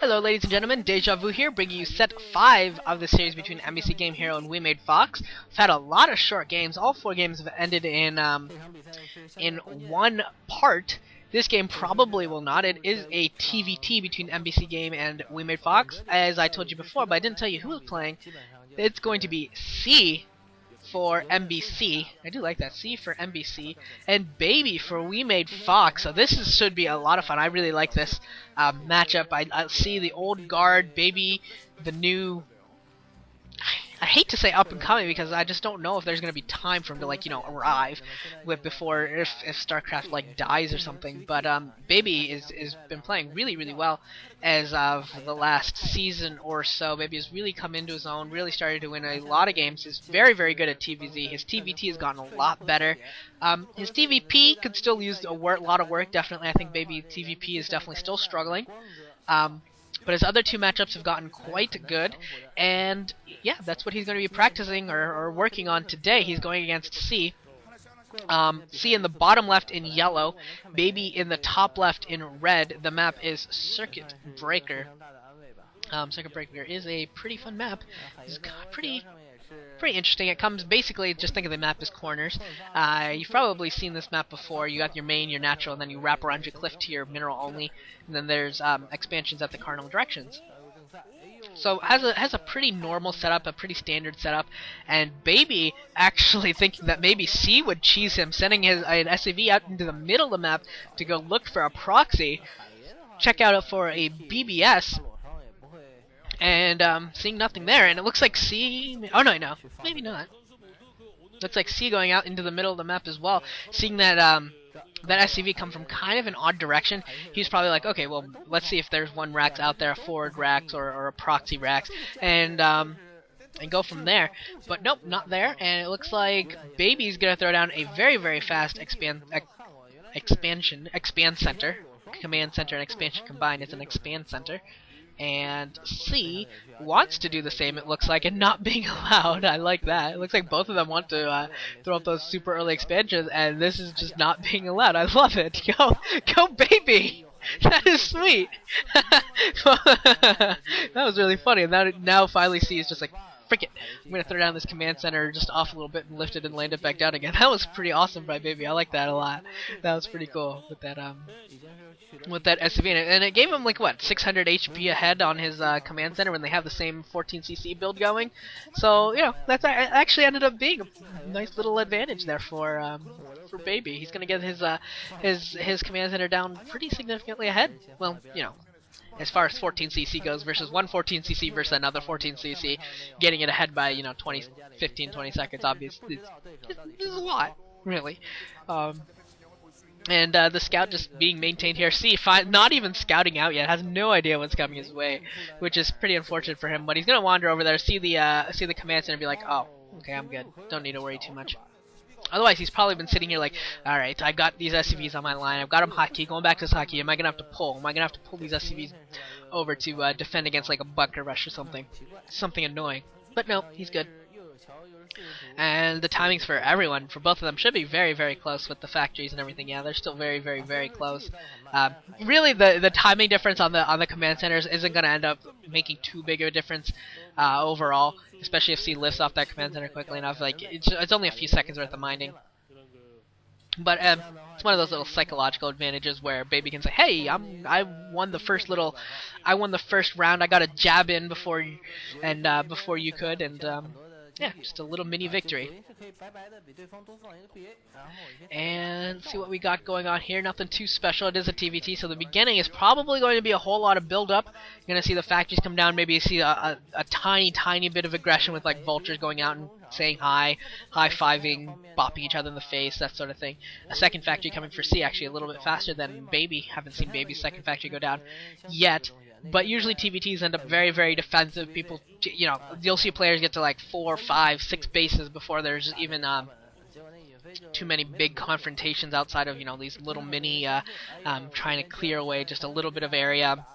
Hello ladies and gentlemen, Deja Vu here, bringing you set 5 of the series between MBCGame Hero and WeMadeFox. We've had a lot of short games. All 4 games have ended in one part. This game probably will not. It is a TVT between MBCGame and WeMadeFox, as I told you before, but I didn't tell you who was playing. It's going to be C for MBC. I do like that. C for MBC. And Baby for WeMadeFox. So this should be a lot of fun. I really like this matchup. I see the old guard, Baby, the new... I hate to say up and coming because I just don't know if there's gonna be time for him to arrive before if StarCraft dies or something. But Baby is been playing really well as of the last season or so. Baby has really come into his own, really started to win a lot of games. He's very good at TVZ. His TVT has gotten a lot better. His TVP could still use a lot of work. Definitely, I think Baby TVP is definitely still struggling. But his other 2 matchups have gotten quite good, and yeah, that's what he's going to be practicing or working on today. He's going against C. C in the bottom left in yellow, Baby in the top left in red. The map is Circuit Breaker. Circuit Breaker is a pretty fun map. It's pretty interesting. It comes basically, just think of the map as corners. You've probably seen this map before. You got your main, your natural, and then you wrap around your cliff to your mineral only, and then there's expansions at the cardinal directions. So has a pretty normal setup, a pretty standard setup, and Baby actually thinking that maybe C would cheese him, sending an SCV out into the middle of the map to go look for a proxy, check out for a BBS, and seeing nothing there, and it looks like C... Oh no, maybe not. Looks like C going out into the middle of the map as well, seeing that that SCV come from kind of an odd direction. He's probably like, okay, well, let's see if there's one Rax out there, a forward Rax or a proxy Rax, and go from there. But nope, not there, and it looks like Baby's gonna throw down a very fast expand center. Command center and expansion combined is an expand center. And C wants to do the same, it looks like, and not being allowed. I like that. It looks like both of them want to throw up those super early expansions, and this is just not being allowed. I love it. Go Baby! That is sweet! That was really funny, and now finally C is just like, frick it. I'm gonna throw down this command center just off a little bit and lift it and land it back down again. That was pretty awesome by Baby. I like that a lot. That was pretty cool with that SCV, and it gave him like what, 600 HP ahead on his command center when they have the same 14cc build going. So that's actually ended up being a nice little advantage there for Baby. He's gonna get his command center down pretty significantly ahead. Well, as far as 14cc goes versus one 14cc versus another 14cc, getting it ahead by 15-20 seconds. Obviously, it's a lot, really. And the scout just being maintained here. C, not even scouting out yet, has no idea what's coming his way, which is pretty unfortunate for him. But he's gonna wander over there, see the command center, and be like, oh, okay, I'm good. Don't need to worry too much. Otherwise, he's probably been sitting here like, all right, I got these SCVs on my line. I've got them hotkey. Going back to this hotkey, am I gonna have to pull? Am I gonna have to pull these SCVs over to defend against like a bunker rush or something annoying? But no, he's good. And the timings for everyone, for both of them, should be very close with the factories and everything. Yeah, they're still very close. Really, the timing difference on the command centers isn't going to end up making too big of a difference overall, especially if C lifts off that command center quickly enough. Like it's only a few seconds worth of mining. But it's one of those little psychological advantages where Baby can say, "Hey, I won the first round. I got a jab in before you could, and yeah, just a little mini victory." And see what we got going on here. Nothing too special. It is a TVT, so the beginning is probably going to be a whole lot of build-up. You're going to see the factories come down. Maybe you see a tiny bit of aggression with like vultures going out and saying hi, high-fiving, bopping each other in the face, that sort of thing. A second factory coming for C, actually a little bit faster than Baby. Haven't seen Baby's second factory go down yet. But usually TVTs end up very defensive. People, you'll see players get to like 4, 5, 6 bases before there's even too many big confrontations outside of these little mini trying to clear away just a little bit of area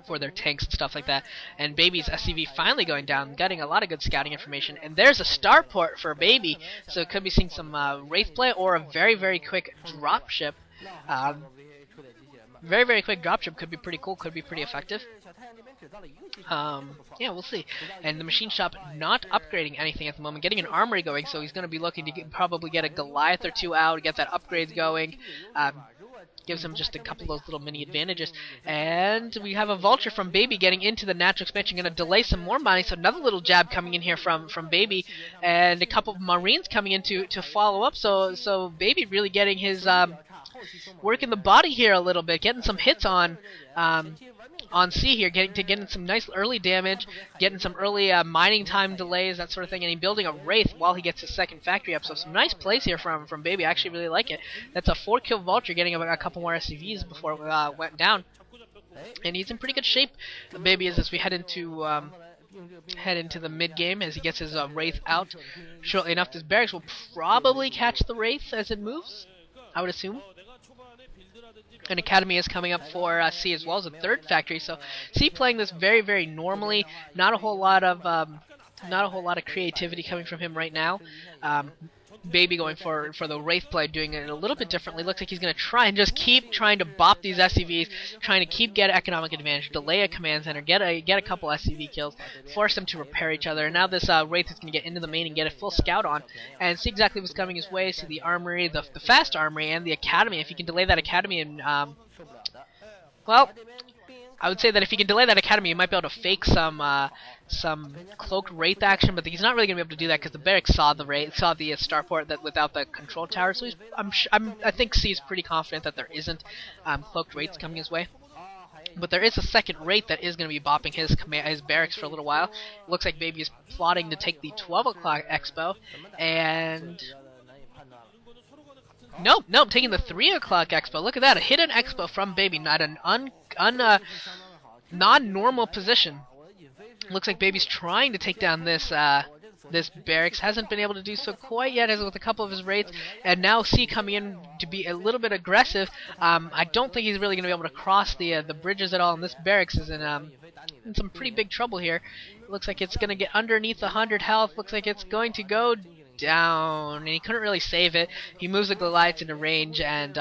for their tanks and stuff like that. And Baby's SCV finally going down, getting a lot of good scouting information. And there's a starport for Baby, so it could be seeing some Wraith play or a very quick dropship. very, very quick dropship could be pretty cool, could be pretty effective. Yeah, we'll see. And the machine shop not upgrading anything at the moment, getting an armory going, so he's going to be looking to probably get a Goliath or two out, get that upgrades going. Gives him just a couple of those little mini advantages. And we have a Vulture from Baby getting into the natural expansion, going to delay some more money, so another little jab coming in here from Baby, and a couple of Marines coming in to follow up, so Baby really getting his working the body here a little bit, getting some hits on C here, getting some nice early damage, getting some early mining time delays, that sort of thing, and he's building a Wraith while he gets his second factory up. So some nice plays here from Baby. I actually really like it. That's a 4-kill Vulture, getting a couple more SCVs before it went down. And he's in pretty good shape, Baby is, as we head into the mid game, as he gets his Wraith out. Shortly enough, this barracks will probably catch the Wraith as it moves, I would assume. An academy is coming up for C as well as a third factory, so C playing this very, very normally. Not a whole lot of creativity coming from him right now. Baby going for the Wraith play, doing it a little bit differently. Looks like he's going to try and just keep trying to bop these SCVs, trying to get economic advantage, delay a command center, get a couple SCV kills, force them to repair each other. And now this Wraith is going to get into the main and get a full scout on, and see exactly what's coming his way. See the armory, the fast armory, and the academy. If he can delay that academy, and well, I would say that if he can delay that academy, he might be able to fake some cloaked Wraith action, but he's not really going to be able to do that because the barracks saw the starport that without the control tower. So I think C is pretty confident that there isn't cloaked Wraiths coming his way. But there is a second Wraith that is going to be bopping his barracks for a little while. It looks like Baby is plotting to take the 12 o'clock expo, and nope, taking the 3 o'clock expo. Look at that, a hidden expo from Baby, not an non-normal position. Looks like Baby's trying to take down this barracks. Hasn't been able to do so quite yet, as with a couple of his raids. And now C coming in to be a little bit aggressive. I don't think he's really going to be able to cross the bridges at all. And this barracks is in some pretty big trouble here. It looks like it's going to get underneath 100 health. Looks like it's going to go down, and he couldn't really save it. He moves the Goliaths into range, and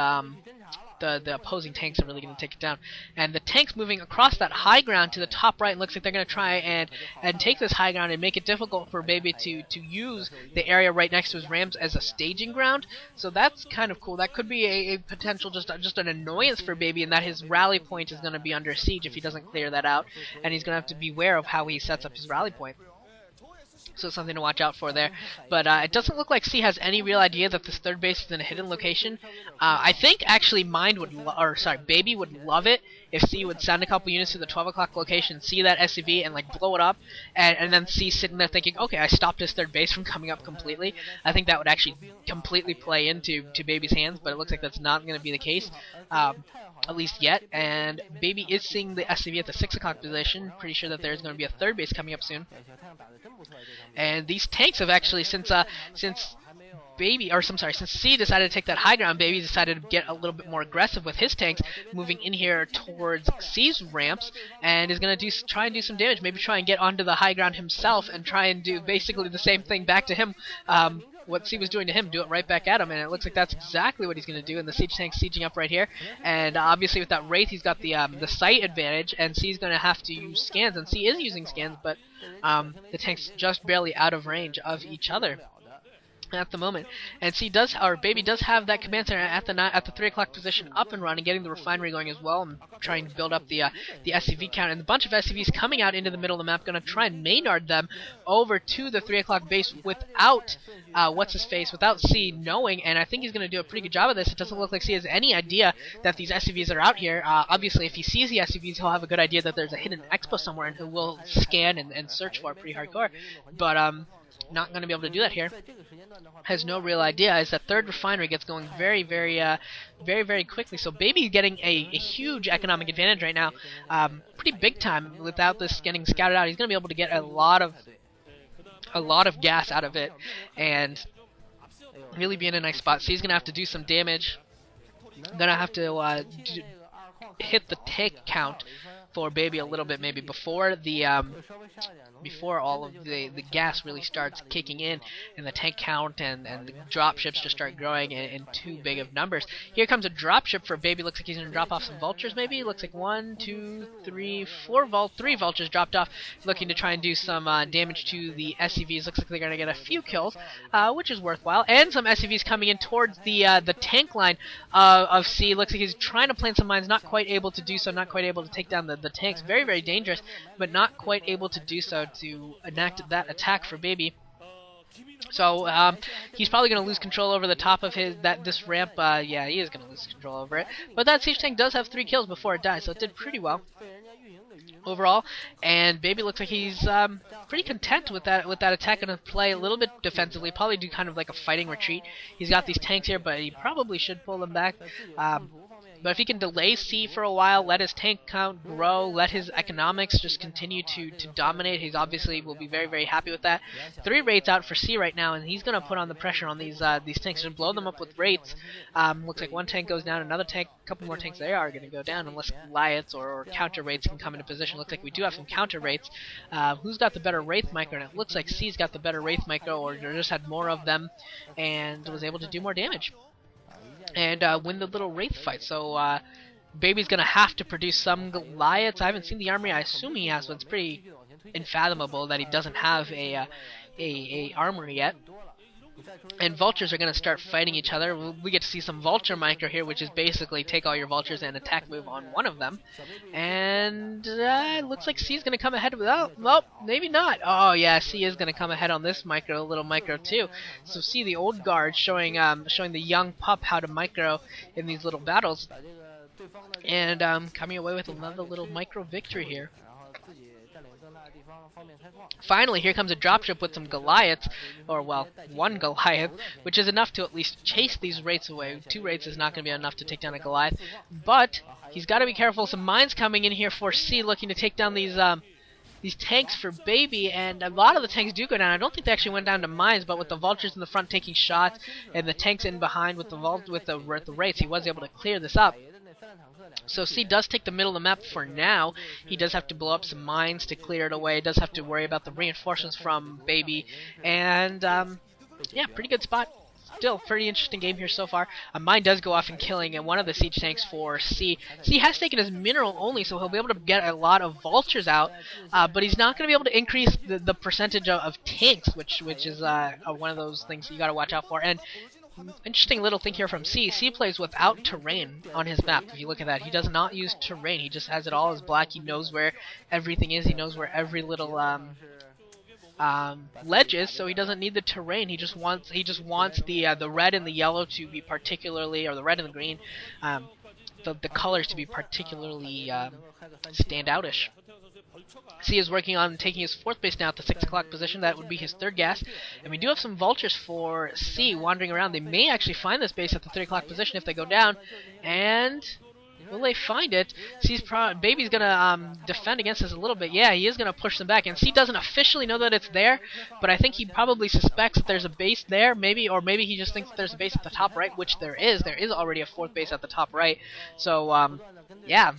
the opposing tanks are really going to take it down. And the tanks moving across that high ground to the top right, looks like they're going to try and take this high ground and make it difficult for Baby to use the area right next to his rams as a staging ground. So that's kind of cool. That could be a potential just an annoyance for Baby, in that his rally point is going to be under siege if he doesn't clear that out, and he's going to have to beware of how he sets up his rally point. So something to watch out for there. But it doesn't look like C has any real idea that this third base is in a hidden location. I think actually Baby would love it if C would send a couple units to the 12 o'clock location, see that SCV, and like blow it up, and then C sitting there thinking, okay, I stopped his third base from coming up completely. I think that would actually completely play into Baby's hands, but it looks like that's not going to be the case. At least yet, and Baby is seeing the SCV at the 6 o'clock position. Pretty sure that there's going to be a third base coming up soon. And these tanks have actually, since C decided to take that high ground, Baby decided to get a little bit more aggressive with his tanks, moving in here towards C's ramps, and is going to try and do some damage. Maybe try and get onto the high ground himself and try and do basically the same thing back to him. What C was doing to him, do it right back at him, and it looks like that's exactly what he's going to do. And the siege tank's sieging up right here, and obviously with that Wraith, he's got the sight advantage, and C's going to have to use scans, and C is using scans, but the tank's just barely out of range of each other at the moment. And Baby does have that command center at the 3 o'clock position up and running, getting the refinery going as well, and trying to build up the SCV count. And a bunch of SCVs coming out into the middle of the map, going to try and Maynard them over to the 3 o'clock base without without C knowing. And I think he's going to do a pretty good job of this. It doesn't look like C has any idea that these SCVs are out here. Obviously, if he sees the SCVs, he'll have a good idea that there's a hidden expo somewhere, and he will scan and search for it pretty hardcore. But not going to be able to do that here. Has no real idea, as that third refinery gets going very, very quickly. So Baby getting a huge economic advantage right now, pretty big time. Without this getting scouted out, he's going to be able to get a lot of gas out of it, and really be in a nice spot. So he's going to have to do some damage. Going to have to hit the tank count for Baby a little bit, maybe before the before all of the gas really starts kicking in and the tank count and the dropships just start growing in too big of numbers. Here comes a dropship for Baby. Looks like he's going to drop off some vultures maybe. Looks like 1, 2, 3, 4 3 vultures dropped off, looking to try and do some damage to the SCVs. Looks like they're going to get a few kills, which is worthwhile. And some SCVs coming in towards the tank line of C. Looks like he's trying to plant some mines, not quite able to do so, not quite able to take down the tanks. Very, very dangerous, but not quite able to do so to enact that attack for Baby. So he's probably going to lose control over the top of this ramp. Yeah, he is going to lose control over it. But that siege tank does have 3 kills before it dies, so it did pretty well overall. And Baby looks like he's pretty content with that attack. Going to play a little bit defensively, probably do kind of like a fighting retreat. He's got these tanks here, but he probably should pull them back. But if he can delay C for a while, let his tank count grow, let his economics just continue to dominate, he's obviously will be very, very happy with that. 3 rates out for C right now, and he's going to put on the pressure on these tanks and blow them up with rates. Looks like 1 tank goes down, another tank, a couple more tanks they are going to go down unless Goliaths or counter rates can come into position. Looks like we do have some counter rates. Who's got the better Wraith micro? And it looks like C's got the better Wraith micro, or just had more of them and was able to do more damage and win the little Wraith fight. So Baby's going to have to produce some Goliaths. I haven't seen the armory. I assume he has, but it's pretty unfathomable that he doesn't have a armory yet. And vultures are going to start fighting each other. We get to see some vulture micro here, which is basically take all your vultures and attack move on one of them. And it looks like C is going to come ahead without. Well, maybe not. Oh yeah, C is going to come ahead on this little micro too. So see the old guard showing the young pup how to micro in these little battles, and coming away with another little micro victory here. Finally, here comes a dropship with some Goliaths, or well, 1 Goliath, which is enough to at least chase these rates away. 2 rates is not going to be enough to take down a Goliath, but he's got to be careful. Some mines coming in here for C, looking to take down these tanks for Baby, and a lot of the tanks do go down. I don't think they actually went down to mines, but with the vultures in the front taking shots and the tanks in behind with the rates, he was able to clear this up. So C does take the middle of the map for now. He does have to blow up some mines to clear it away. He does have to worry about the reinforcements from Baby. And, yeah, pretty good spot. Still, pretty interesting game here so far. A mine does go off and killing one of the siege tanks for C. C has taken his mineral only, so he'll be able to get a lot of vultures out. But he's not going to be able to increase the percentage of tanks, which is one of those things you got to watch out for. And interesting little thing here from C. C plays without terrain on his map. If you look at that, he does not use terrain. He just has it all as black. He knows where everything is. He knows where every little ledge is. So he doesn't need the terrain. He just wants the red and the yellow to be particularly, or the red and the green, the colors to be particularly standoutish. C is working on taking his 4th base now at the 6 o'clock position. That would be his 3rd gas. And we do have some vultures for C wandering around. They may actually find this base at the 3 o'clock position if they go down. And will they find it? Baby's going to defend against this a little bit. Yeah, he is going to push them back. And C doesn't officially know that it's there, but I think he probably suspects that there's a base there, maybe, or maybe he just thinks that there's a base at the top right, which there is. There is already a 4th base at the top right. So, yeah.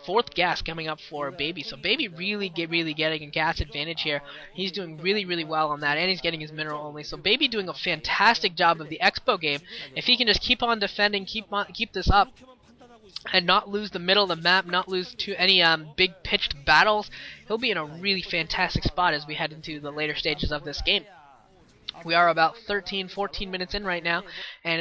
4th gas coming up for Baby. So Baby really getting a gas advantage here. He's doing really, really well on that, and he's getting his mineral only. So Baby doing a fantastic job of the Expo game. If he can just keep on defending, keep this up, and not lose the middle of the map, not lose to any big pitched battles, he'll be in a really fantastic spot as we head into the later stages of this game. We are about 13-14 minutes in right now, and